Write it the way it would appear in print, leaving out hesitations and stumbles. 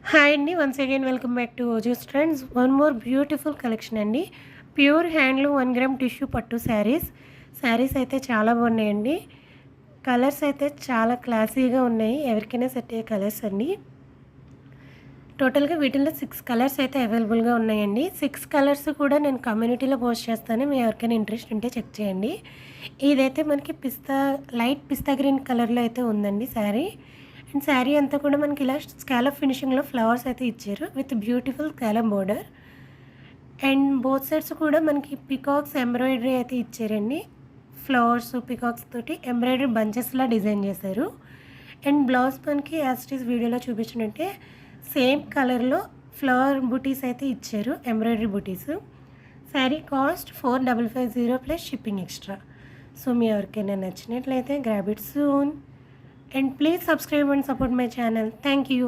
Hi అండి. Once again welcome back to Ojus trends. One more beautiful collection అండి. Pure handloom 1 gram tissue పట్టు శారీస్ అయితే చాలా బాగున్నాయండి. కలర్స్ అయితే చాలా క్లాసీగా ఉన్నాయి. ఎవరికైనా సెట్ అయ్యే కలర్స్ అండి. టోటల్‌గా వీటిల్లో 6 కలర్స్ అయితే అవైలబుల్‌గా ఉన్నాయండి. 6 కలర్స్ కూడా నేను కమ్యూనిటీలో పోస్ట్ చేస్తాను. మీ ఎవరికైనా ఇంట్రెస్ట్ ఉంటే చెక్ చేయండి. ఇదైతే మనకి లైట్ పిస్తా గ్రీన్ కలర్‌లో అయితే ఉందండి శారీ. అండ్ శారీ అంతా కూడా మనకి ఇలా స్కాలప్ ఫినిషింగ్‌లో ఫ్లవర్స్ అయితే ఇచ్చారు with beautiful scallop border. And both sides కూడా మనకి పికాక్స్ ఎంబ్రాయిడరీ అయితే ఇచ్చారండి. ఫ్లవర్స్, పికాక్స్ తోటి ఎంబ్రాయిడరీ బంచెస్‌లా డిజైన్ చేశారు. అండ్ బ్లౌజ్ మనకి యాజ్ ఇట్ ఈస్ వీడియోలో చూపించినట్టే సేమ్ కలర్‌లో ఫ్లవర్ బూటీస్ అయితే ఇచ్చారు, embroidery booties. Sari cost 4550 plus shipping extra. So మీ ఎవరికైనా నచ్చినట్లయితే grab it soon. And please subscribe and support my channel. Thank you.